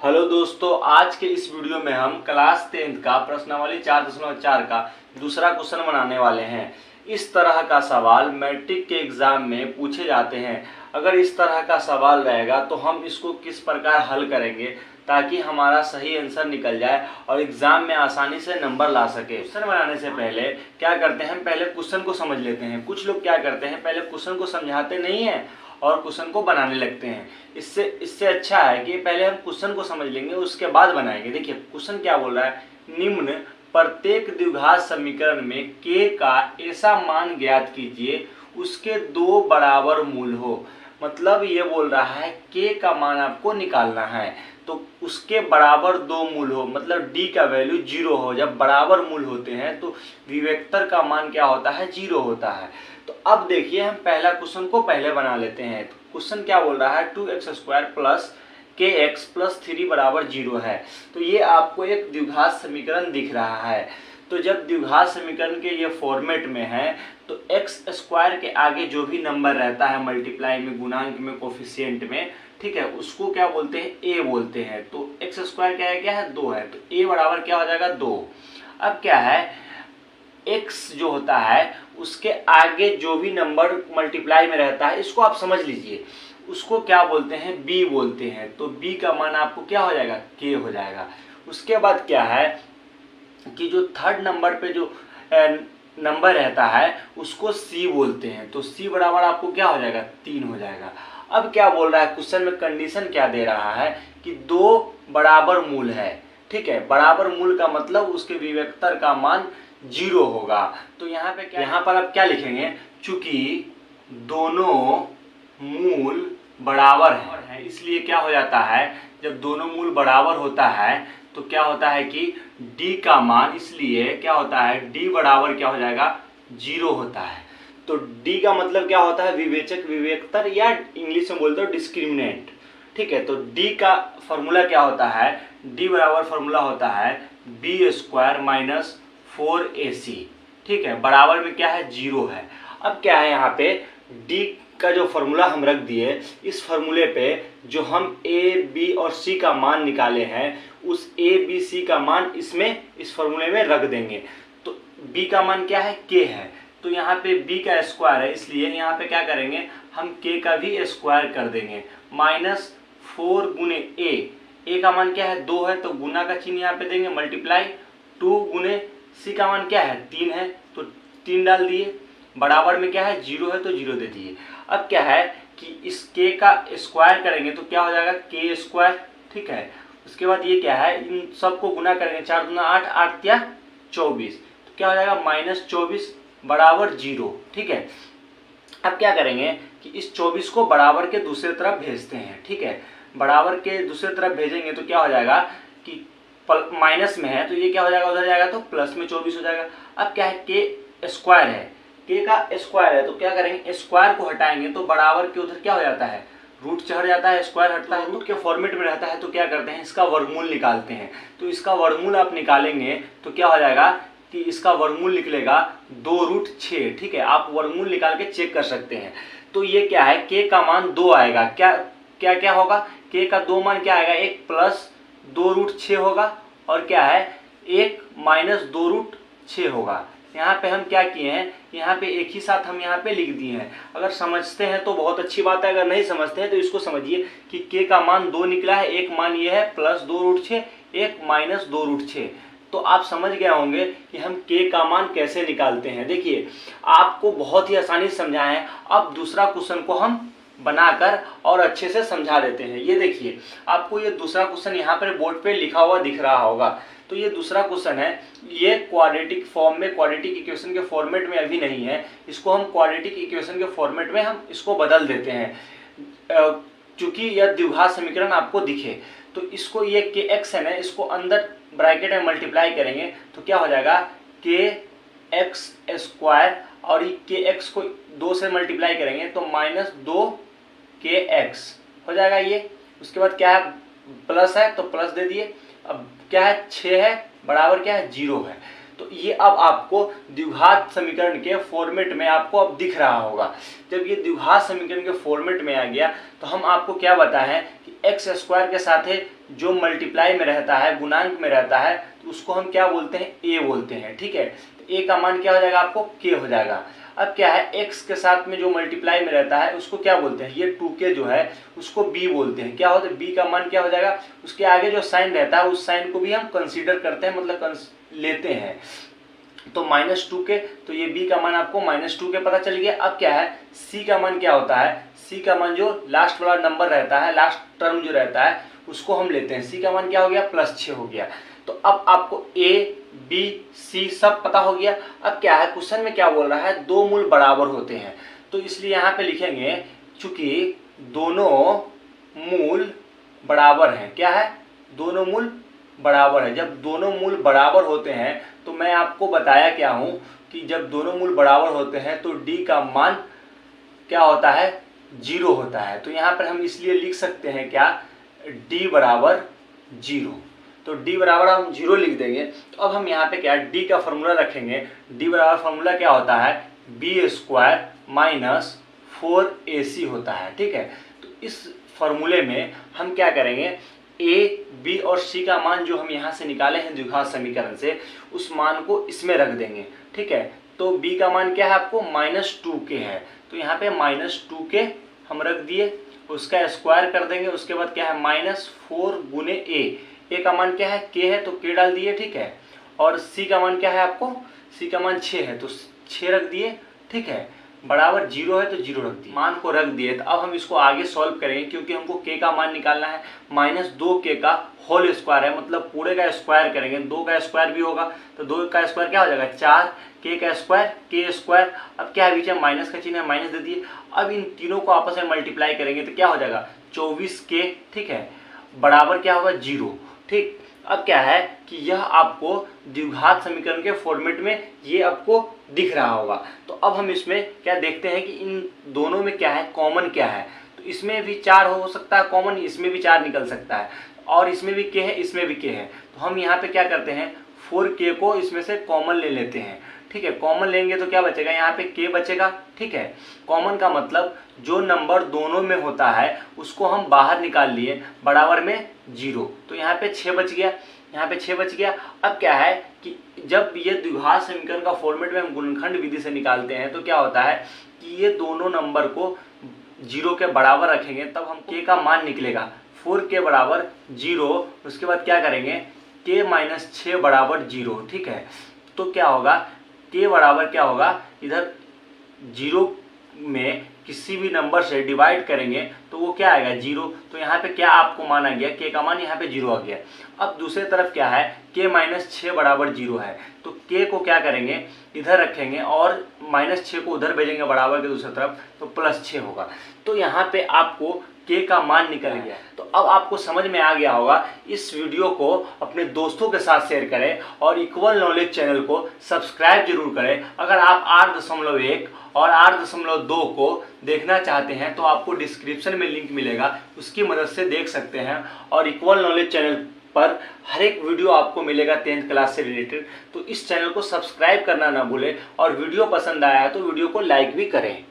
Hello दोस्तों, आज के इस वीडियो में हम क्लास 10th का प्रश्नावली 4.4 का दूसरा क्वेश्चन बनाने वाले हैं। इस तरह का सवाल मैट्रिक के एग्जाम में पूछे जाते हैं। अगर इस तरह का सवाल रहेगा तो हम इसको किस प्रकार हल करेंगे ताकि हमारा सही आंसर निकल जाए और एग्जाम में आसानी से नंबर ला सके। क्वेश्चन बनाने से पहले क्या करते हैं, पहले क्वेश्चन को समझ लेते हैं। कुछ लोग क्या करते हैं, पहले क्वेश्चन को समझाते नहीं है और क्वेश्चन को बनाने लगते हैं। इससे अच्छा है कि पहले हम क्वेश्चन को समझ लेंगे, उसके बाद बनाएंगे। देखिए क्वेश्चन क्या बोल रहा है, निम्न प्रत्येक द्विघात समीकरण में k का ऐसा मान ज्ञात कीजिए उसके दो बराबर मूल हो। मतलब ये बोल रहा है k का मान आपको निकालना है तो उसके बराबर दो मूल हो, मतलब d का वैल्यू 0 हो। जब बराबर मूल होते हैं तो विवेक्तर का मान क्या होता है, 0 होता है। तो अब देखिए हम पहला क्वेश्चन को पहले बना लेते हैं। तो क्वेश्चन क्या बोल रहा है, 2x² प्लस kx प्लस 3 बराबर 0 है। तो ये आपको एक द्विघात समीकरण दिख रहा है। तो जब द्विघात समीकरण के ये फॉर्मेट में है तो x² के आगे जो भी नंबर रहता है मल्टीप्लाई में, गुणांक में, कोफिशिएंट में, ठीक है, उसको क्या बोलते हैं, a बोलते हैं। तो x² क्या है 2 है, तो a बराबर क्या हो जाएगा 2। अब क्या है, x जो होता है उसके आगे जो भी नंबर मल्टीप्लाई में रहता है, इसको आप समझ लीजिए, उसको क्या बोलते हैं, b बोलते हैं। तो b का मान आपको क्या हो जाएगा, k हो जाएगा। उसके बाद क्या है कि जो थर्ड नंबर पे जो नंबर रहता है उसको c बोलते हैं। तो c बराबर आपको क्या हो जाएगा, 3 हो जाएगा। अब क्या बोल रहा है, क्वेश्चन में कंडीशन क्या दे रहा है कि दो बराबर मूल है। ठीक है, बराबर मूल का मतलब उसके विवेक्तर का मान 0 होगा। तो यहाँ पे क्या, यहाँ पर आप क्या लिखेंगे, चूंकि दोनों मूल बराबर है इसलिए क्या हो जाता है, जब दोनों मूल बराबर होता है तो क्या होता है कि d का मान, इसलिए क्या होता है, d बराबर क्या हो जाएगा, 0 होता है। तो d का मतलब क्या होता है, विवेचक, विवेक्तर, या इंग्लिश में बोलते हो डिस्क्रिमिनेंट। ठीक है, तो d का फॉर्मूला क्या होता है, d बराबर फॉर्मूला होता है b² माइनस 4ac। ठीक है, बराबर में क्या है, 0 है। अब क्या है, यहाँ पे d का जो फॉर्मूला हम रख दिए, इस फॉर्मूले पे जो हम a, b और c का मान निकाले हैं उस a, b, c का मान इसमें इस फॉर्मूले में रख देंगे। तो b का मान क्या है, k है। तो यहाँ पे b का स्क्वायर है, इसलिए यहाँ पे क्या करेंगे, हम k का भी स्क्वायर कर देंगे। माइनस 4 गुने a का मान क्या है, 2 है, तो गुना का चिन्ह यहाँ पे देंगे, मल्टीप्लाई 2 गुने c का मान क्या है, 3 है, तो 3 डाल दिए। बराबर में क्या है, 0 है, तो 0 दे दिए। अब क्या है कि इस k का स्क्वायर करेंगे तो क्या हो जाएगा, k²। ठीक है, उसके बाद ये क्या है, इन सबको गुना करेंगे, 4 दूना 8, 8 या 24, तो क्या हो जाएगा -24 बराबर 0। ठीक है, अब क्या करेंगे कि इस 24 को बराबर के दूसरे तरफ भेजते हैं। ठीक है, बराबर के दूसरे तरफ भेजेंगे तो क्या हो जाएगा कि माइनस में है तो ये क्या हो जाएगा, उधर जाएगा तो प्लस में 24 हो जाएगा। अब क्या है, k² है, k का स्क्वायर है, तो क्या करेंगे, स्क्वायर को हटाएंगे तो बराबर के उधर क्या हो जाता है, रूट चढ़ जाता है, स्क्वायर हटता है, रूट के फॉर्मेट में रहता है। तो क्या करते हैं, इसका वर्गमूल निकालते हैं। तो इसका वर्गमूल आप निकालेंगे तो क्या हो जाएगा कि इसका वर्गमूल निकलेगा 2√6। ठीक है, आप वर्गमूल निकाल के चेक कर सकते हैं। तो ये क्या है, k का मान 2 आएगा। क्या क्या क्या होगा, k का 2 मान क्या आएगा, 1 प्लस 2√6 होगा, और क्या है, 1 माइनस 2√6 होगा। यहाँ पे हम क्या किए हैं, यहाँ पे एक ही साथ हम यहाँ पे लिख दिए हैं। अगर समझते हैं तो बहुत अच्छी बात है, अगर नहीं समझते हैं तो इसको समझिए कि k का मान 2 निकला है, एक मान ये है प्लस 2√6, एक माइनस 2√6। तो आप समझ गए होंगे कि हम k का मान कैसे निकालते हैं। देखिए आपको बहुत ही आसानी से समझाए हैं। अब दूसरा क्वेश्चन को हम बनाकर और अच्छे से समझा देते हैं। ये देखिए, आपको ये दूसरा क्वेश्चन यहाँ पर बोर्ड पे लिखा हुआ दिख रहा होगा। तो ये दूसरा क्वेश्चन है, ये क्वाड्रेटिक फॉर्म में, क्वाड्रेटिक इक्वेशन के फॉर्मेट में अभी नहीं है, इसको हम क्वाड्रेटिक इक्वेशन के फॉर्मेट में हम इसको बदल देते हैं। चूंकि यह द्विघात समीकरण आपको दिखे तो इसको, ये kx है ना, इसको अंदर ब्रैकेट में मल्टीप्लाई करेंगे तो क्या हो जाएगा, kx² और ये kx को 2 से मल्टीप्लाई करेंगे तो -2kx हो जाएगा ये। उसके बाद क्या है, प्लस है तो प्लस दे दिए। अब क्या है, 6 है, बराबर क्या है, 0 है। तो ये अब आपको द्विघात समीकरण के फॉर्मेट में आपको अब दिख रहा होगा। जब ये द्विघात समीकरण के फॉर्मेट में आ गया तो हम आपको क्या बताएं कि एक्स स्क्वायर के साथ जो मल्टीप्लाई में रहता है, गुणांक में रहता है, तो उसको हम क्या बोलते हैं, ए बोलते हैं। ठीक है, तो ए का मान क्या हो जाएगा आपको, के हो जाएगा। अब क्या है, एक्स के साथ में जो मल्टीप्लाई में रहता है उसको क्या बोलते हैं, ये 2k जो है उसको बी बोलते हैं। क्या होता है, बी का मान क्या हो जाएगा, उसके आगे जो साइन रहता है उस साइन को भी हम कंसीडर करते हैं, मतलब लेते हैं। तो -2k, तो ये b का मान आपको -2k पता चल गया। अब क्या है, c का मान क्या होता है, c का मान जो लास्ट वाला नंबर रहता है, लास्ट टर्म जो रहता है उसको हम लेते हैं। c का मान क्या हो गया, +6 हो गया। तो अब आपको a b c सब पता हो गया। अब क्या है, क्वेश्चन में क्या बोल रहा है, दो मूल बराबर होते हैं, तो इसलिए यहाँ पे लिखेंगे चूंकि दोनों मूल बराबर हैं। क्या है, दोनों मूल बराबर है। जब दोनों मूल बराबर होते हैं तो मैं आपको बताया क्या हूं कि जब दोनों मूल बराबर होते हैं तो d का मान क्या होता है, 0 होता है। तो यहाँ पर हम इसलिए लिख सकते हैं क्या, d बराबर 0। तो d बराबर हम 0 लिख देंगे। तो अब हम यहाँ पे क्या, d का फॉर्मूला रखेंगे। d बराबर फॉर्मूला क्या होता है, b² - 4ac होता है। ठीक है, तो इस फॉर्मूले में हम क्या करेंगे, a, b और c का मान जो हम यहाँ से निकाले हैं द्विघात समीकरण से, उस मान को इसमें रख देंगे। ठीक है, तो b का मान क्या है आपको, -2k है, तो यहाँ पे -2k हम रख दिए, उसका स्क्वायर कर देंगे। उसके बाद क्या है, -4 गुने a का मान क्या है, k है, तो k डाल दिए। ठीक है, और c का मान क्या है आपको, c का मान 6 है, तो 6 रख दिए। ठीक है, बराबर 0 है तो 0 रख दिए, मान को रख दिए। तो अब हम इसको आगे सॉल्व करेंगे, क्योंकि हमको k का मान निकालना है। -2k का होल स्क्वायर है, मतलब पूरे का स्क्वायर करेंगे, 2 का स्क्वायर भी होगा, तो 2 का स्क्वायर क्या हो जाएगा, 4, k का स्क्वायर k स्क्वायर। अब क्या है, बीच में माइनस का चिन्ह है, माइनस दे दिए। अब इन तीनों को आपस में मल्टीप्लाई करेंगे तो क्या हो जाएगा, 24k। ठीक है, बराबर क्या होगा, 0। ठीक, अब क्या है कि यह आपको द्विघात समीकरण के फॉर्मेट में ये आपको दिख रहा होगा। तो अब हम इसमें क्या देखते हैं कि इन दोनों में क्या है, कॉमन क्या है। तो इसमें भी 4 हो सकता है कॉमन, इसमें भी 4 निकल सकता है, और इसमें भी k है, इसमें भी k है। तो हम यहाँ पे क्या करते हैं, 4k को इसमें से कॉमन ले लेते हैं। ठीक है, कॉमन लेंगे तो क्या बचेगा, यहाँ पे k बचेगा। ठीक है, कॉमन का मतलब जो नंबर दोनों में होता है उसको हम बाहर निकाल लिए, बराबर में 0। तो यहाँ पे 6 बच गया, यहाँ पे 6 बच गया। अब क्या है कि जब ये द्विघात समीकरण का फॉर्मेट में हम गुणनखंड विधि से निकालते हैं तो क्या होता है कि ये दोनों नंबर को 0 के बराबर रखेंगे, तब हम k का मान निकलेगा 4k बराबर 0। उसके बाद क्या करेंगे, k - 6 बराबर 0। ठीक है, तो क्या होगा, k बराबर क्या होगा, इधर 0 में किसी भी नंबर से डिवाइड करेंगे तो वो क्या आएगा, 0। तो यहाँ पे क्या आपको मान आ गया, k का मान यहाँ पे 0 आ गया। अब दूसरे तरफ क्या है, k - 6 बराबर 0 है, तो k को क्या करेंगे, इधर रखेंगे और -6 को उधर भेजेंगे बराबर के दूसरी तरफ, तो +6 होगा। तो यहाँ पे आपको k का मान निकल गया। तो अब आपको समझ में आ गया होगा। इस वीडियो को अपने दोस्तों के साथ शेयर करें और इक्वल नॉलेज चैनल को सब्सक्राइब जरूर करें। अगर आप 8.1 और 8.2 को देखना चाहते हैं तो आपको डिस्क्रिप्शन में लिंक मिलेगा, उसकी मदद से देख सकते हैं। और इक्वल नॉलेज चैनल पर हर एक वीडियो आपको मिलेगा 10th क्लास से रिलेटेड। तो इस चैनल को सब्सक्राइब करना ना भूलें, और वीडियो पसंद आया है तो वीडियो को लाइक भी करें।